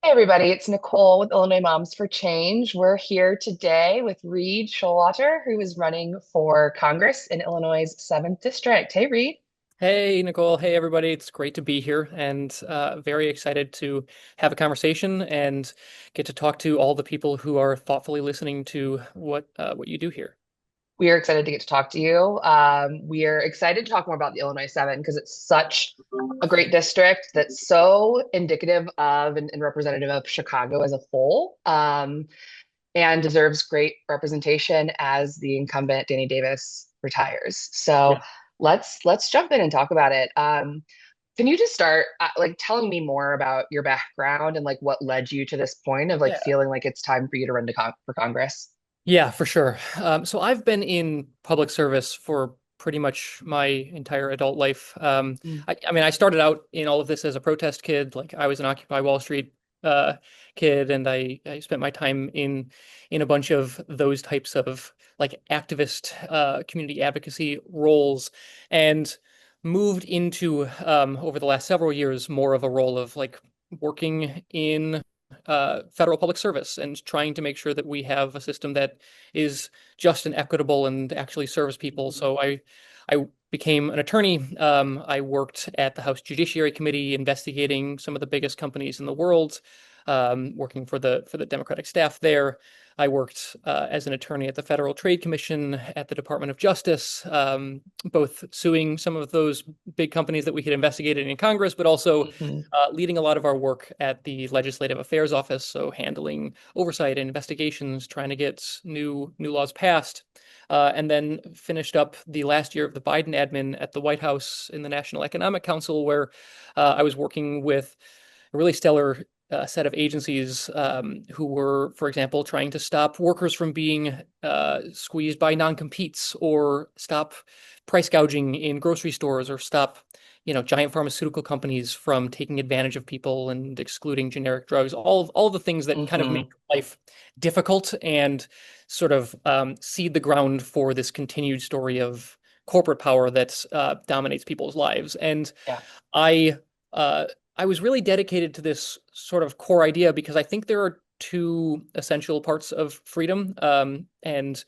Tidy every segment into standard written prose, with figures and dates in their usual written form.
Hey everybody, it's Nicole with Illinois Moms for Change. We're here today with Reed Showalter, who is running for Congress in Illinois' 7th District. Hey Reed. Hey, Nicole. Hey, everybody. It's great to be here and very excited to have a conversation and get to talk to all the people who are thoughtfully listening to what you do here. We are excited to get to talk to you. We are excited to talk more about the Illinois 7 because it's such a great district that's so indicative of and representative of Chicago as a whole, and deserves great representation as the incumbent Danny Davis retires. So Yeah. let's jump in and talk about it. Can you just start like telling me more about your background and like what led you to this point of like Yeah. feeling like it's time for you to run for Congress? Yeah, for sure. So I've been in public service for pretty much my entire adult life. Mm. I started out in all of this as a protest kid. Like I was an Occupy Wall Street kid, and I spent my time in a bunch of those types of like activist community advocacy roles, and moved into over the last several years more of a role of like working in federal public service and trying to make sure that we have a system that is just and equitable and actually serves people. So I became an attorney. I worked at the House Judiciary Committee investigating some of the biggest companies in the world, working for the Democratic staff there. I worked as an attorney at the Federal Trade Commission, at the Department of Justice, both suing some of those big companies that we had investigated in Congress, but also Mhm. leading a lot of our work at the Legislative Affairs Office, so handling oversight and investigations, trying to get new laws passed, and then finished up the last year of the Biden admin at the White House in the National Economic Council, where I was working with a really stellar set of agencies who were, for example, trying to stop workers from being squeezed by non-competes, or stop price gouging in grocery stores, or stop, giant pharmaceutical companies from taking advantage of people and excluding generic drugs. All of the things that kind of Mhm. make life difficult and sort of seed the ground for this continued story of corporate power that dominates people's lives. And Yeah. I uh, I was really dedicated to this sort of core idea because I think there are two essential parts of freedom, and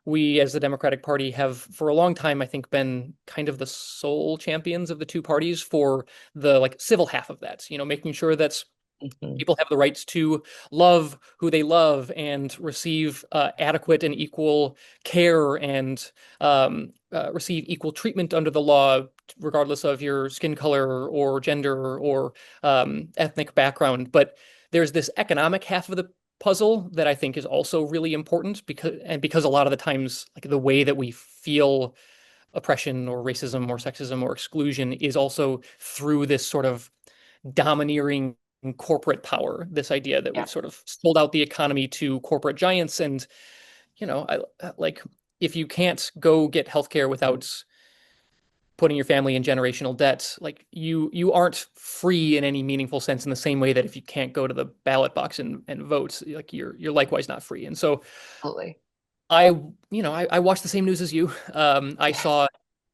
we, as the Democratic Party, have for a long time, I think, been kind of the sole champions of the two parties for the like civil half of that. Making sure that Mhm. people have the rights to love who they love and receive adequate and equal care, and receive equal treatment under the law, regardless of your skin color or gender or ethnic background. But there's this economic half of the puzzle that I think is also really important, because a lot of the times, like, the way that we feel oppression or racism or sexism or exclusion is also through this sort of domineering corporate power, this idea that Yeah. we've sort of sold out the economy to corporate giants. And, like, if you can't go get healthcare without putting your family in generational debt, like, you aren't free in any meaningful sense, in the same way that if you can't go to the ballot box and vote, like, you're likewise not free. And so Absolutely. I, I watched the same news as you. I Yeah. saw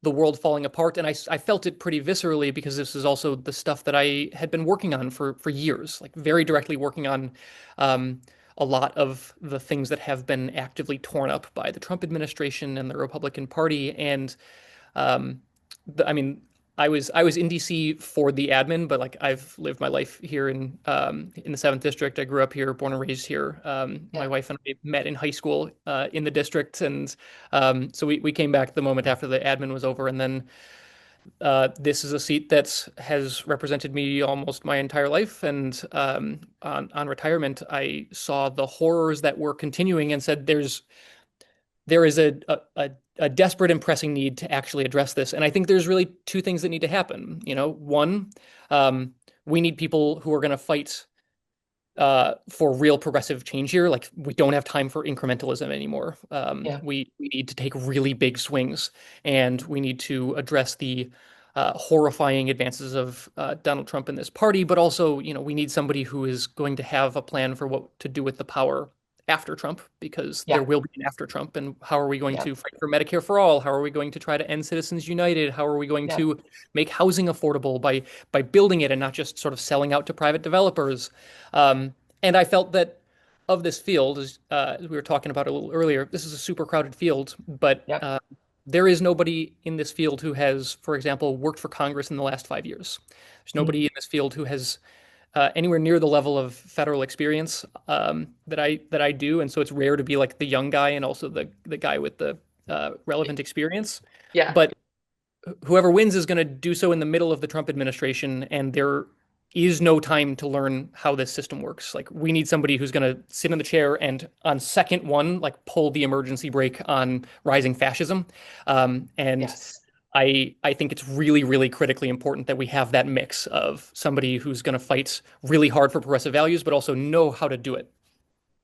the world falling apart, and I felt it pretty viscerally, because this is also the stuff that I had been working on for years, like very directly working on um, a lot of the things that have been actively torn up by the Trump administration and the Republican Party. And um, I mean, I was in DC for the admin, but like, I've lived my life here in the 7th District. I grew up here, born and raised here. My Yeah. wife and I met in high school in the district, and so we came back the moment after the admin was over. And then this is a seat that has represented me almost my entire life. And on retirement, I saw the horrors that were continuing, and said, there is a desperate and pressing need to actually address this. And I think there's really two things that need to happen. One, um, we need people who are going to fight for real progressive change here. Like, we don't have time for incrementalism anymore. Yeah. We need to take really big swings, and we need to address the horrifying advances of Donald Trump in this party. But also, we need somebody who is going to have a plan for what to do with the power after Trump, because there Yeah. will be an after Trump. And how are we going Yeah. to fight for Medicare for all? How are we going to try to end Citizens United? How are we going Yeah. to make housing affordable by building it and not just sort of selling out to private developers? And I felt that of this field, as we were talking about a little earlier, this is a super crowded field, but Yep. there is nobody in this field who has, for example, worked for Congress in the last 5 years. There's Mm. nobody in this field who has anywhere near the level of federal experience that I do, and so it's rare to be like the young guy and also the guy with the relevant experience. Yeah. But whoever wins is going to do so in the middle of the Trump administration, and there is no time to learn how this system works. Like, we need somebody who's going to sit in the chair and on second one, like, pull the emergency brake on rising fascism. And Yes. I think it's really, really critically important that we have that mix of somebody who's going to fight really hard for progressive values, but also know how to do it.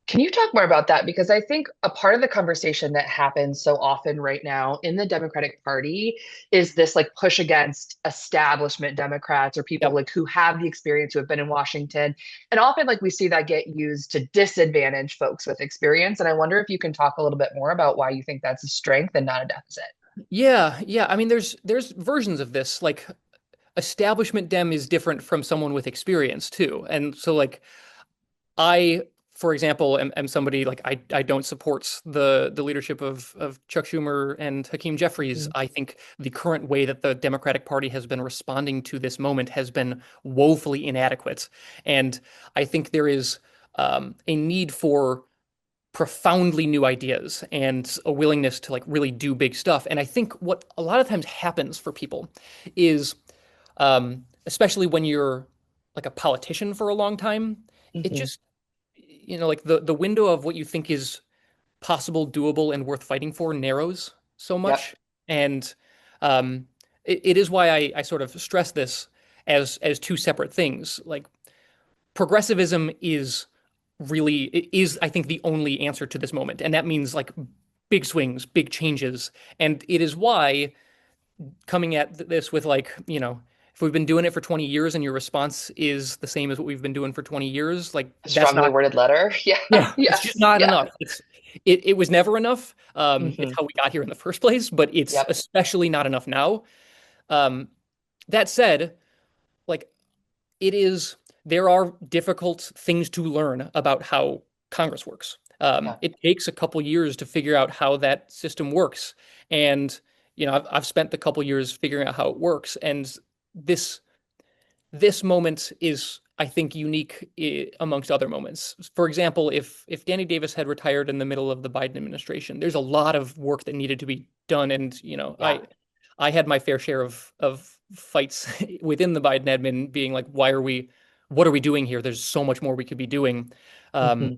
Can you talk more about that? Because I think a part of the conversation that happens so often right now in the Democratic Party is this like push against establishment Democrats or people Yep. like who have the experience, who have been in Washington. And often like we see that get used to disadvantage folks with experience. And I wonder if you can talk a little bit more about why you think that's a strength and not a deficit. Yeah, yeah. I mean, there's versions of this. Like, establishment Dem is different from someone with experience too. And so, like, I, for example, am somebody like, I don't support the leadership of Chuck Schumer and Hakeem Jeffries. Mm. I think the current way that the Democratic Party has been responding to this moment has been woefully inadequate, and I think there is a need for profoundly new ideas and a willingness to like really do big stuff. And I think what a lot of times happens for people is, especially when you're like a politician for a long time, it Hmm. just, like, the window of what you think is possible, doable, and worth fighting for narrows so Yep. much. And it is why I sort of stress this as two separate things. Like, progressivism is, I think, the only answer to this moment, and that means like big swings, big changes. And it is why coming at this with, like, if we've been doing it for 20 years and your response is the same as what we've been doing for 20 years, like, A that's strongly not, worded letter. Yeah. yeah, it's just Yes. not Yeah. enough. It was never enough. It's Hmm. how we got here in the first place, but it's Yep. especially not enough now. Um, that said, like, it is there are difficult things to learn about how Congress works. Yeah. It takes a couple years to figure out how that system works, and I've spent the couple years figuring out how it works, and this this moment is, I think, unique amongst other moments. For example, if Danny Davis had retired in the middle of the Biden administration, there's a lot of work that needed to be done, and Yeah. I had my fair share of fights within the Biden admin, being like, what are we doing here? There's so much more we could be doing. Um, Hmm.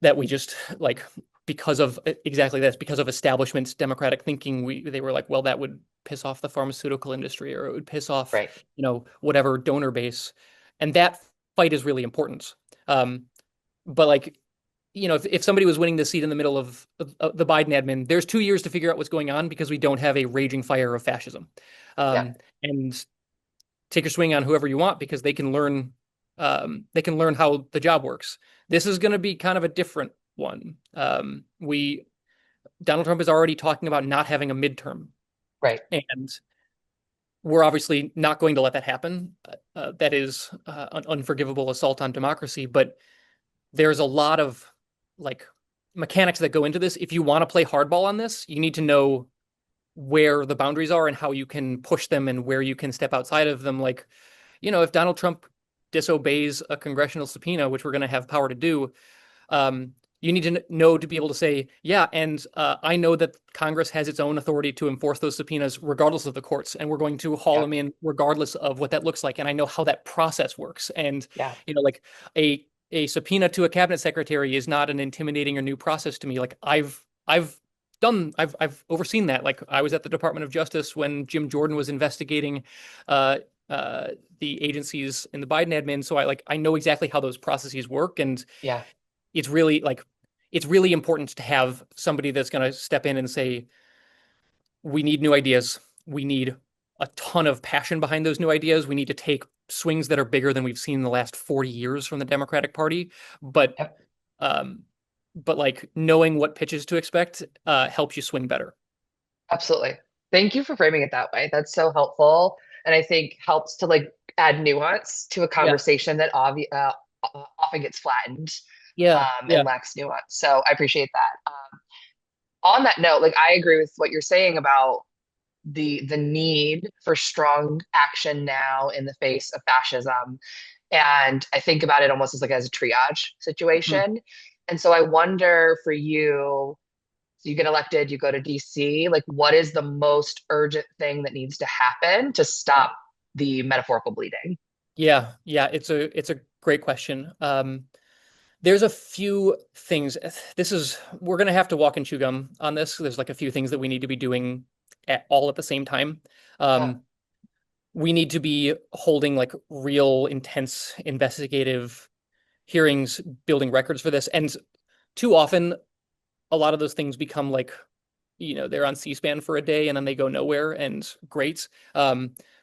that we just, like, because of exactly this, because of establishment Democratic thinking, they were like, well, that would piss off the pharmaceutical industry, or it would piss off, Right. whatever donor base, and that fight is really important. But, like, if somebody was winning the seat in the middle of the Biden admin, there's 2 years to figure out what's going on because we don't have a raging fire of fascism. Yeah. And take your swing on whoever you want because they can learn how the job works. This is going to be kind of a different one. We Donald Trump is already talking about not having a midterm, Right. and we're obviously not going to let that happen. That is an unforgivable assault on democracy. But there's a lot of, like, mechanics that go into this. If you want to play hardball on this, you need to know where the boundaries are and how you can push them and where you can step outside of them. Like, if Donald Trump disobeys a congressional subpoena, which we're going to have power to do, you need to know to be able to say, yeah, and I know that Congress has its own authority to enforce those subpoenas regardless of the courts, and we're going to haul Yeah. them in regardless of what that looks like, and I know how that process works. And Yeah. like, a subpoena to a cabinet secretary is not an intimidating or new process to me. Like, I've overseen that. Like, I was at the Department of Justice when Jim Jordan was investigating uh, the agencies in the Biden admin, so I know exactly how those processes work, and Yeah. it's really, like, it's really important to have somebody that's going to step in and say, we need new ideas. We need a ton of passion behind those new ideas. We need to take swings that are bigger than we've seen in the last 40 years from the Democratic Party. But Yep. but like knowing what pitches to expect helps you swing better. Absolutely. Thank you for framing it that way. That's so helpful. And I think helps to like add nuance to a Yeah. conversation that often gets flattened Yeah. and Yeah. lacks nuance. So I appreciate that. On that note, like I agree with what you're saying about the need for strong action now in the face of fascism. And I think about it almost as like as a triage Mhm. situation. And so I wonder for you, so you get elected, you go to DC, like what is the most urgent thing that needs to happen to stop the metaphorical bleeding? Yeah. Yeah. It's a great question. There's a few things. We're gonna have to walk and chew gum on this. There's like a few things that we need to be doing all at the same time. Yeah. Um, we need to be holding like real intense investigative hearings, building records for this. And too often, a lot of those things become like, they're on C-SPAN for a day and then they go nowhere and great.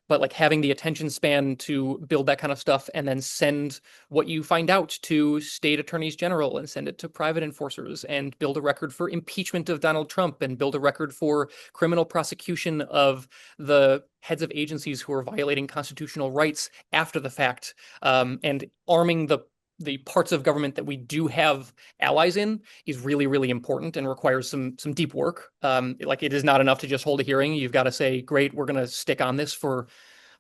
But like having the attention span to build that kind of stuff and then send what you find out to state attorneys general and send it to private enforcers and build a record for impeachment of Donald Trump and build a record for criminal prosecution of the heads of agencies who are violating constitutional rights after the fact, and arming the parts of government that we do have allies in is really, really important and requires some deep work. Like it is not enough to just hold a hearing. You've got to say, great, we're going to stick on this for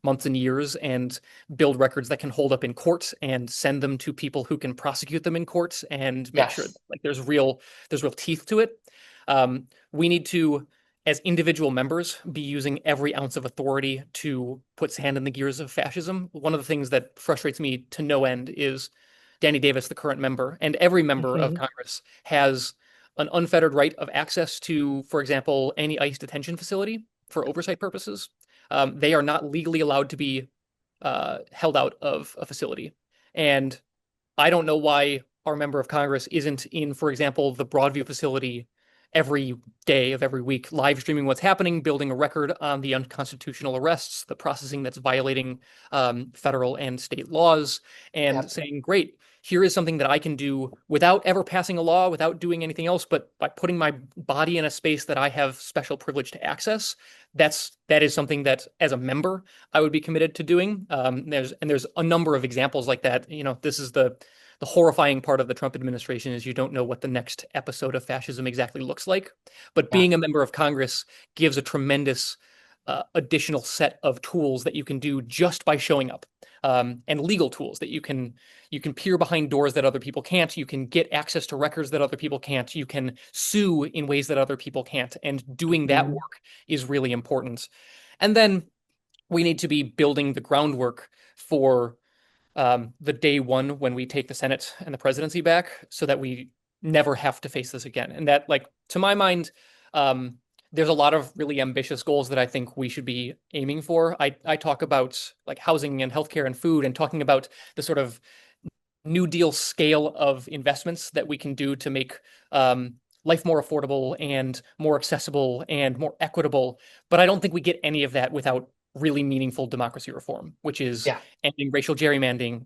months and years and build records that can hold up in court and send them to people who can prosecute them in court and make sure Yes. that, like there's real teeth to it. We need to, as individual members, be using every ounce of authority to put sand in the gears of fascism. One of the things that frustrates me to no end is Danny Davis, the current member, and every member of Hmm. Congress has an unfettered right of access to, for example, any ICE detention facility for oversight purposes. They are not legally allowed to be held out of a facility. And I don't know why our member of Congress isn't in, for example, the Broadview facility every day of every week, live streaming what's happening, building a record on the unconstitutional arrests, the processing that's violating federal and state laws, and Yep. saying, great, here is something that I can do without ever passing a law, without doing anything else, but by putting my body in a space that I have special privilege to access. That is something that, as a member, I would be committed to doing. There's a number of examples like that. This is the horrifying part of the Trump administration is you don't know what the next episode of fascism exactly looks like. But Yeah. being a member of Congress gives a tremendous additional set of tools that you can do just by showing up, and legal tools that you can peer behind doors that other people can't. You can get access to records that other people can't. You can sue in ways that other people can't. And doing that Hmm. work is really important. And then we need to be building the groundwork for the day one when we take the Senate and the presidency back so that we never have to face this again. And that, like, to my mind, there's a lot of really ambitious goals that I think we should be aiming for. I talk about like housing and healthcare and food and talking about the sort of New Deal scale of investments that we can do to make life more affordable and more accessible and more equitable. But I don't think we get any of that without really meaningful democracy reform, which is Yeah. ending racial gerrymandering,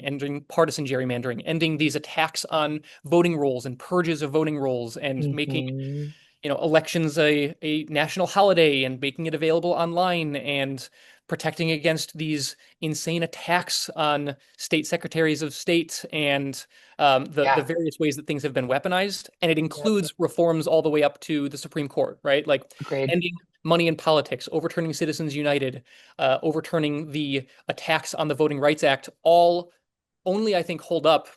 ending partisan gerrymandering, ending these attacks on voting rolls and purges of voting rolls, and making Hmm. elections a national holiday and making it available online and protecting against these insane attacks on state secretaries of state and the Yeah. various ways that things have been weaponized. And it Yep. includes reforms all the way up to the Supreme Court, right? Like Agreed. ending money in politics, overturning Citizens United, overturning the attacks on the Voting Rights Act, all only, I think, hold up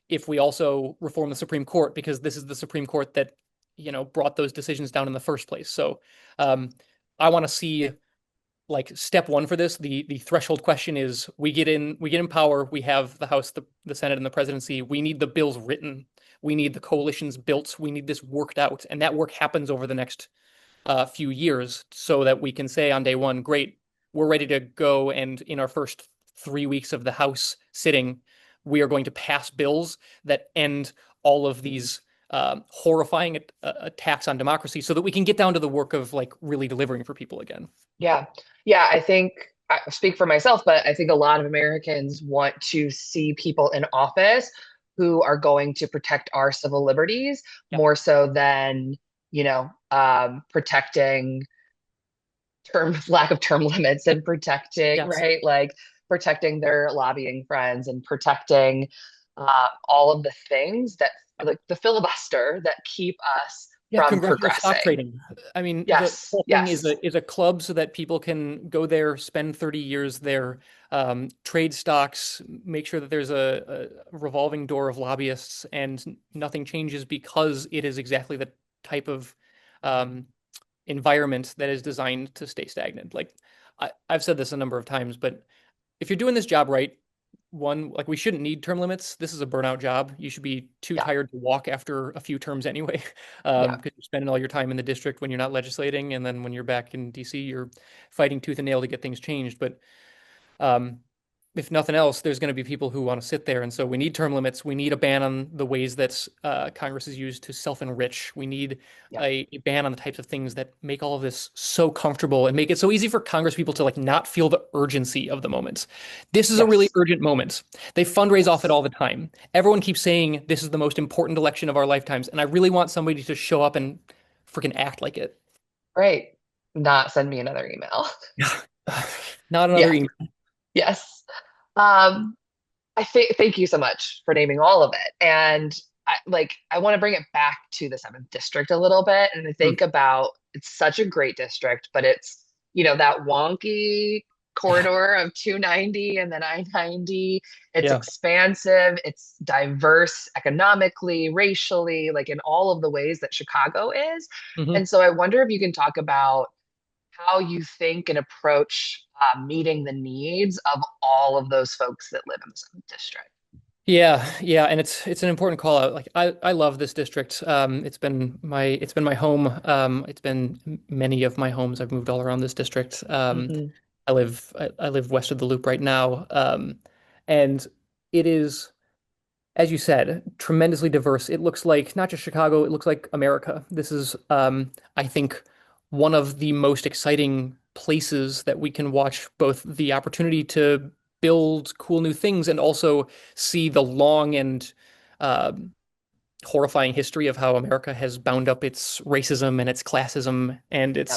if we also reform the Supreme Court, because this is the Supreme Court that brought those decisions down in the first place. So um, I want to see, like, step one for this. The threshold question is we get in power, we have the House, the Senate, and the presidency. We need the bills written, we need the coalitions built, we need this worked out, and that work happens over the next few years so that we can say on day one, great, we're ready to go. And in our first 3 weeks of the House sitting, we are going to pass bills that end all of these horrifying attacks on democracy so that we can get down to the work of like really delivering for people again. Yeah. Yeah. I think I speak for myself, but I think a lot of Americans want to see people in office who are going to protect our civil liberties Yep. more so than, protecting lack of term limits and protecting, Yes. right? Like protecting their lobbying friends and protecting all of the things that, like the filibuster that keep us Yeah, from congressional stock progressing. trading. I mean, the Yes, whole thing is yes, a club so that people can go there, spend 30 years there, trade stocks, make sure that there's a revolving door of lobbyists, and nothing changes because it is exactly the type of um, environment that is designed to stay stagnant. Like I've said this a number of times, but if you're doing this job right, one, like we shouldn't need term limits. This is a burnout job. You should be too yeah, tired to walk after a few terms anyway, yeah, because you're spending all your time in the district when you're not legislating, and then when you're back in DC, you're fighting tooth and nail to get things changed. But um, if nothing else, there's going to be people who want to sit there. And so we need term limits. We need a ban on the ways that Congress is used to self-enrich. We need yeah, a ban on the types of things that make all of this so comfortable and make it so easy for Congress people to like not feel the urgency of the moment. This is a really yes, urgent moment. They fundraise off it yes. all the time. Everyone keeps saying this is the most important election of our lifetimes, and I really want somebody to show up and freaking act like it. Great. Not send me another email. Not another Yeah, email. yes. Um, thank you so much for naming all of it. And I want to bring it back to the seventh district a little bit. And I think about it's such a great district, but it's, that wonky Yeah, corridor of 290 and then I-90. It's yeah. expansive, it's diverse economically, racially, like in all of the ways that Chicago is. Mhm. And so I wonder if you can talk about how you think and approach meeting the needs of all of those folks that live in the seventh district. Yeah, yeah, and it's an important call out. Like I love this district. It's been my home. It's been many of my homes. I've moved all around this district. Hmm. I live west of the Loop right now. And it is, as you said, tremendously diverse. It looks like not just Chicago, it looks like America. This is, I think, one of the most exciting places that we can watch both the opportunity to build cool new things and also see the long and uh, horrifying history of how America has bound up its racism and its classism and Yep.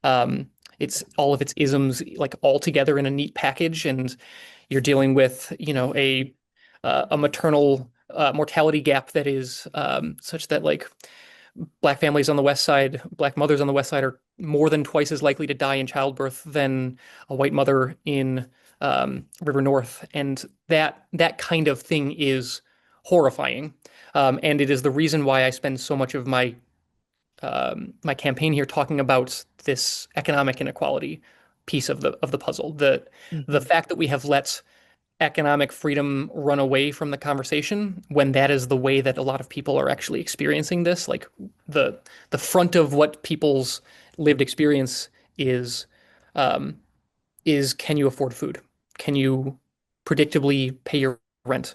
um, its all of its isms like all together in a neat package. And you're dealing with, a maternal mortality gap that is such that like black families on the west side, black mothers on the west side are more than twice as likely to die in childbirth than a white mother in River North, and that kind of thing is horrifying. And it is the reason why I spend so much of my campaign here talking about this economic inequality piece of the puzzle. The Hmm. fact that we have let economic freedom run away from the conversation when that is the way that a lot of people are actually experiencing this. Like the the front of what people's lived experience is um, is can you afford food? Can you predictably pay your rent?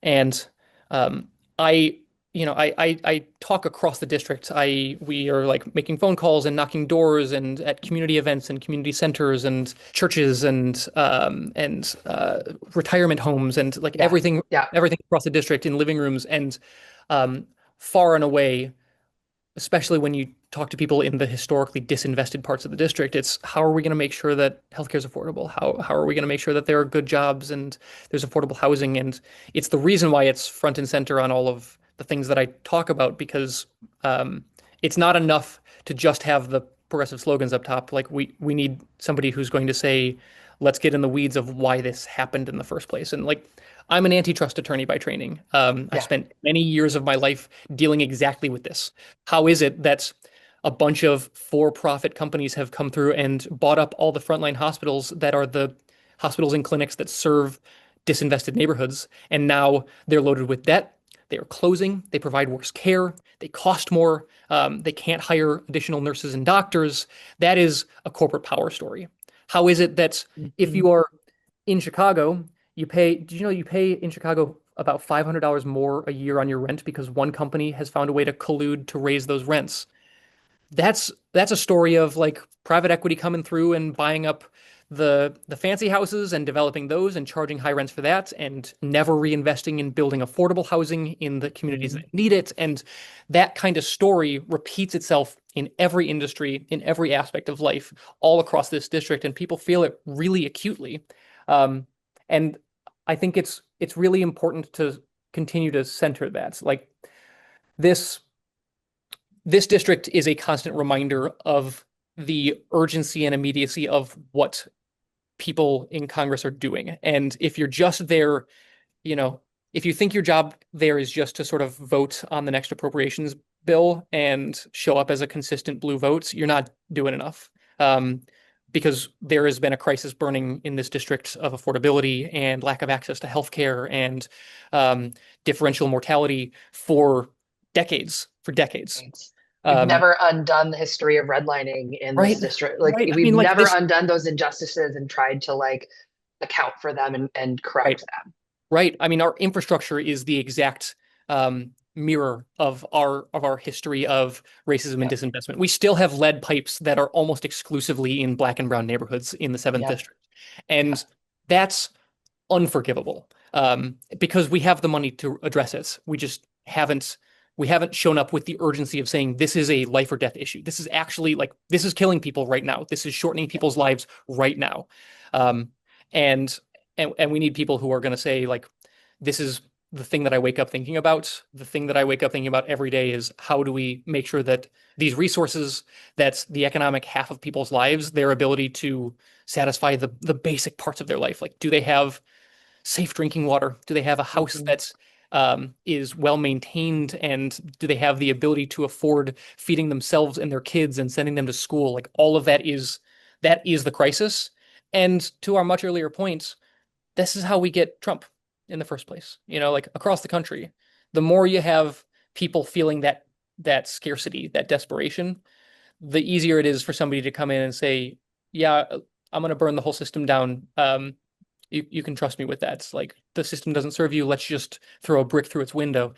And um, I, I talk across the district. We are like making phone calls and knocking doors and at community events and community centers and churches and retirement homes and like Yeah. Yeah. everything across the district in living rooms and um, far and away, especially when you talk to people in the historically disinvested parts of the district, it's how are we going to make sure that healthcare is affordable? How are we going to make sure that there are good jobs and there's affordable housing? And it's the reason why it's front and center on all of the things that I talk about because um, it's not enough to just have the progressive slogans up top. Like we need somebody who's going to say, let's get in the weeds of why this happened in the first place. And like I'm an antitrust attorney by training. I Yeah. spent many years of my life dealing exactly with this. How is it that a bunch of for-profit companies have come through and bought up all the frontline hospitals that are the hospitals and clinics that serve disinvested neighborhoods, and now they're loaded with debt. They are closing. They provide worse care. They cost more. They can't hire additional nurses and doctors. That is a corporate power story. How is it that if Hmm. you are in Chicago, did you know you pay in Chicago about $500 more a year on your rent because one company has found a way to collude to raise those rents? That's a story of like private equity coming through and buying up the fancy houses and developing those and charging high rents for that and never reinvesting in building affordable housing in the communities Mhm. that need it. And that kind of story repeats itself in every industry, in every aspect of life, all across this district, and people feel it really acutely. Um, and I think it's really important to continue to center that. Like this this district is a constant reminder of the urgency and immediacy of what people in Congress are doing. And if you're just there, you know, if you think your job there is just to sort of vote on the next appropriations bill and show up as a consistent blue vote, you're not doing enough. Um, because there has been a crisis burning in this district of affordability and lack of access to healthcare and um, differential mortality for decades. Right. We've Um, never undone the history of redlining in this right, district. Like right. I we've mean, like never this, undone those injustices and tried to like account for them and right. correct them. Right. I mean, our infrastructure is the exact mirror of our history of racism and Yep. disinvestment. We still have lead pipes that are almost exclusively in black and brown neighborhoods in the 7th Yep. District. And that's unforgivable because we have the money to address it. We haven't shown up with the urgency of saying this is a life or death issue. This is actually like this is killing people right now. This is shortening Yep. people's lives right now. Um, and and we need people who are going to say like this is the thing that I wake up thinking about. The thing that I wake up thinking about every day is how do we make sure that these resources, that's the economic half of people's lives, their ability to satisfy the basic parts of their life. Like, do they have safe drinking water? Do they have a house Mhm. that is well maintained? And do they have the ability to afford feeding themselves and their kids and sending them to school? Like all of that is the crisis. And to our much earlier points, this is how we get Trump in the first place. Like across the country, the more you have people feeling that scarcity, that desperation, the easier it is for somebody to come in and say, "Yeah, I'm going to burn the whole system down. You can trust me with that. It's like the system doesn't serve you. Let's just throw a brick through its window."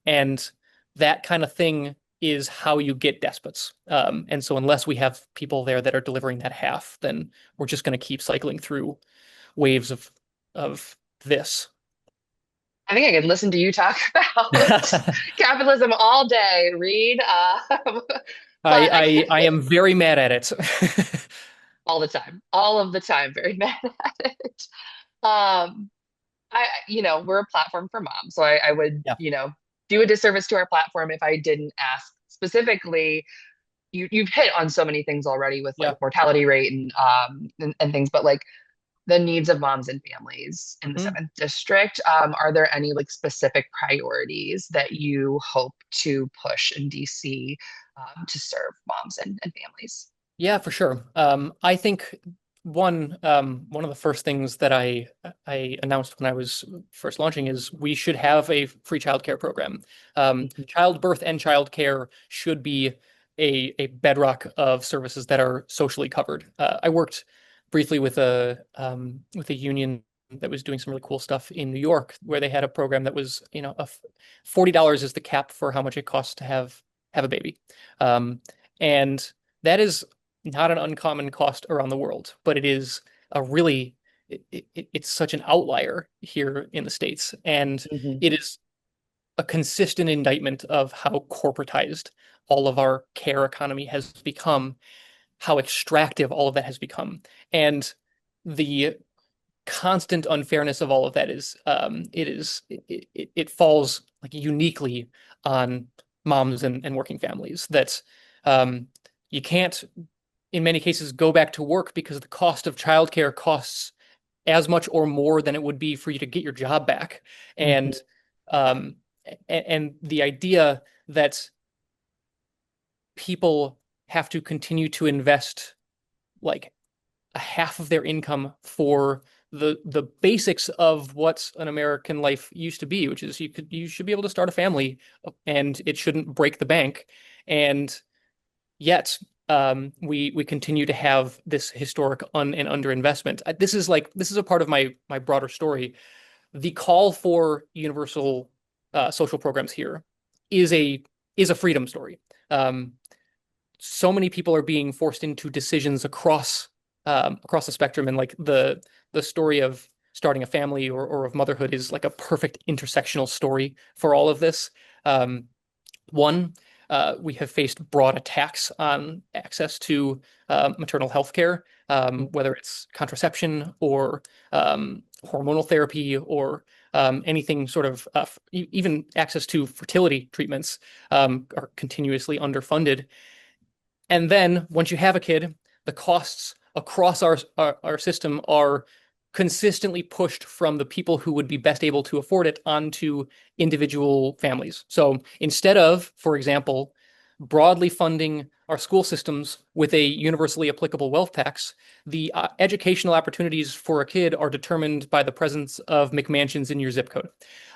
And that kind of thing is how you get despots. And so unless we have people there that are delivering that half, then we're just going to keep cycling through waves of this. I think I could listen to you talk about capitalism all day, Reed. But I I am very mad at it. all the time, all of the time, very mad at it. Um, we're a platform for moms, so I would, Yeah, do a disservice to our platform if I didn't ask specifically. You've hit on so many things already with like yeah. mortality rate and things, but like the needs of moms and families in the Mhm. seventh district. Are there any like specific priorities that you hope to push in DC to serve moms and families? Yeah, for sure. I think one of the first things that I announced when I was first launching is we should have a free childcare program. Mhm. Childbirth and childcare should be a bedrock of services that are socially covered. I worked briefly with a union that was doing some really cool stuff in New York, where they had a program that was, $40 is the cap for how much it costs to have a baby. And that is not an uncommon cost around the world, but it is a really it's such an outlier here in the States. And Mhm. it is a consistent indictment of how corporatized all of our care economy has become, how extractive all of that has become. And the constant unfairness of all of that is it falls like uniquely on moms and working families that um, you can't in many cases go back to work because the cost of childcare costs as much or more than it would be for you to get your job back. Mhm. And um, and the idea that people have to continue to invest like a half of their income for the basics of what an American life used to be, which is you should be able to start a family and it shouldn't break the bank. And yet we continue to have this historic and underinvestment. This is a part of my broader story. The call for universal social programs here is a freedom story. Um, so many people are being forced into decisions across across the spectrum, and like the story of starting a family or of motherhood is like a perfect intersectional story for all of this. Um, One, we have faced broad attacks on access to maternal health care, whether it's contraception or hormonal therapy or anything sort of, even access to fertility treatments are continuously underfunded. And then once you have a kid, the costs across our system are consistently pushed from the people who would be best able to afford it onto individual families. So instead of, for example, broadly funding our school systems with a universally applicable wealth tax, the educational opportunities for a kid are determined by the presence of McMansions in your zip code.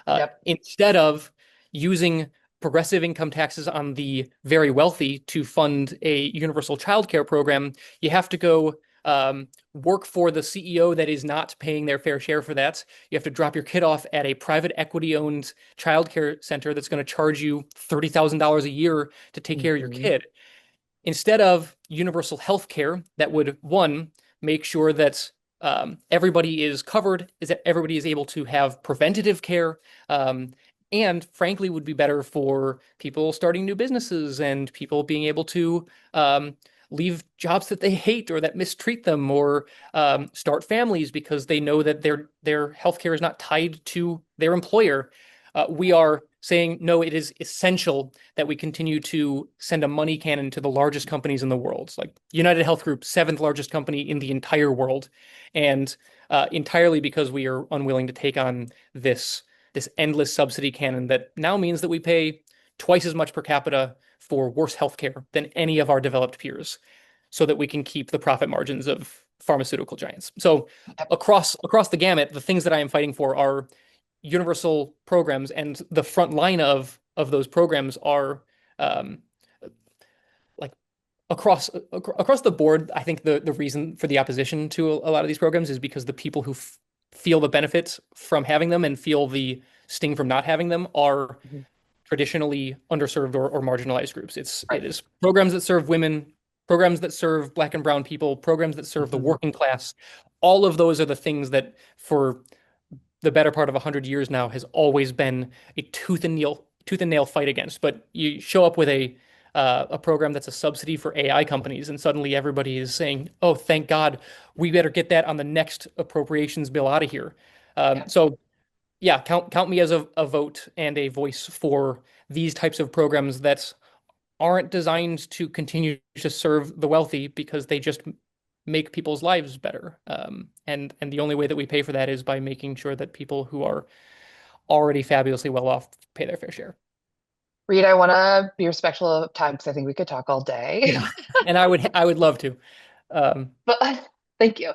Yep. Instead of using progressive income taxes on the very wealthy to fund a universal child care program, you have to go work for the CEO that is not paying their fair share for that. You have to drop your kid off at a private equity owned childcare center that's going to charge you $30,000 a year to take care of your Hmm. kid. Instead of universal health care that would, one, make sure that everybody is covered, is that everybody is able to have preventative care, and frankly would be better for people starting new businesses and people being able to leave jobs that they hate or that mistreat them, or start families because they know that their healthcare is not tied to their employer. We are saying no, it is essential that we continue to send a money cannon to the largest companies in the world. It's like United Health Group, seventh largest company in the entire world, and entirely because we are unwilling to take on this endless subsidy cannon that now means that we pay twice as much per capita for worse healthcare than any of our developed peers, so that we can keep the profit margins of pharmaceutical giants. So Yep. across the gamut, the things that I am fighting for are universal programs, and the front line of those programs are um, like across the board. I think the reason for the opposition to a lot of these programs is because the people who feel the benefits from having them and feel the sting from not having them are Mhm. traditionally underserved or marginalized groups. It Right. is programs that serve women, programs that serve Black and brown people, programs that serve the Mhm. working class. All of those are the things that for the better part of 100 years now has always been a tooth and nail fight against. But you show up with a program that's a subsidy for AI companies, and suddenly everybody is saying, "Oh, thank God, we better get that on the next appropriations bill out of here." Yep. So yeah, count me as a vote and a voice for these types of programs that aren't designed to continue to serve the wealthy because they just make people's lives better. And the only way that we pay for that is by making sure that people who are already fabulously well off pay their fair share. Reed, I want to be respectful of time because I think we could talk all day. Yeah, and I would love to. But thank you.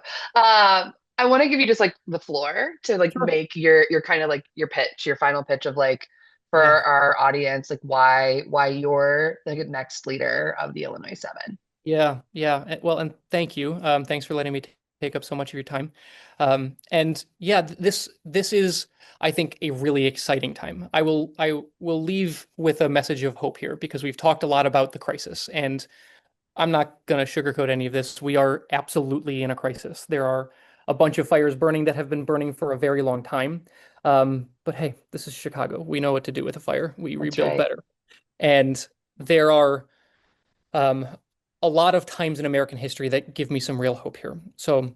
I want to give you just like the floor to like Sure. make your kind of like your pitch, your final pitch of like for Yeah. our audience, like why you're like the next leader of the Illinois Seven. Yeah, yeah. Well, and thank you. Thanks for letting me take up so much of your time. And yeah, this is, I think, a really exciting time. I will leave with a message of hope here because we've talked a lot about the crisis, and I'm not going to sugarcoat any of this. We are absolutely in a crisis. There are a bunch of fires burning that have been burning for a very long time. But hey, this is Chicago. We know what to do with a fire. We That's rebuild right. better. And there are um, a lot of times in American history that give me some real hope here. So,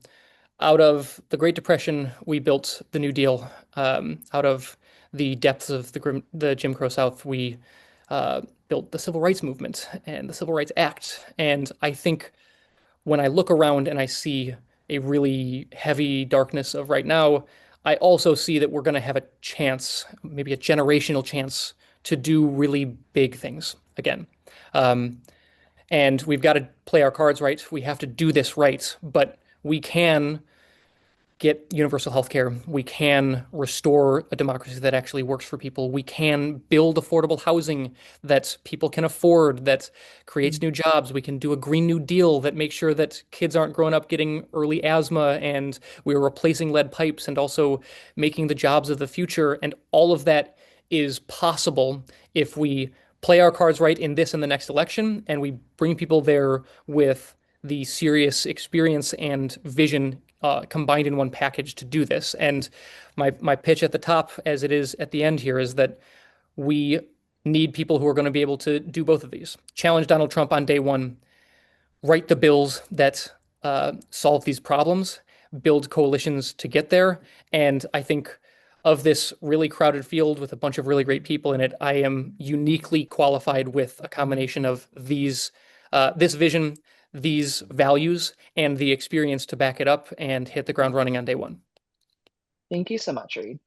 out of the Great Depression, we built the New Deal. Out of the depths of the Jim Crow South, we built the Civil Rights Movement and the Civil Rights Act. And I think when I look around and I see a really heavy darkness of right now, I also see that we're going to have a chance, maybe a generational chance, to do really big things again. Um, and we've got to play our cards right. We have to do this right, but we can get universal health care. We can restore a democracy that actually works for people. We can build affordable housing that people can afford, that creates new jobs. We can do a Green New Deal that makes sure that kids aren't growing up getting early asthma, and we're replacing lead pipes and also making the jobs of the future. And all of that is possible if we play our cards right in this and the next election, and we bring people there with the serious experience and vision combined in one package to do this. And my pitch at the top, as it is at the end here, is that we need people who are going to be able to do both of these. Challenge Donald Trump on day one, write the bills that solve these problems, build coalitions to get there. And I think of this really crowded field with a bunch of really great people in it, I am uniquely qualified with a combination of this vision, these values, and the experience to back it up and hit the ground running on day one. Thank you so much, Reed.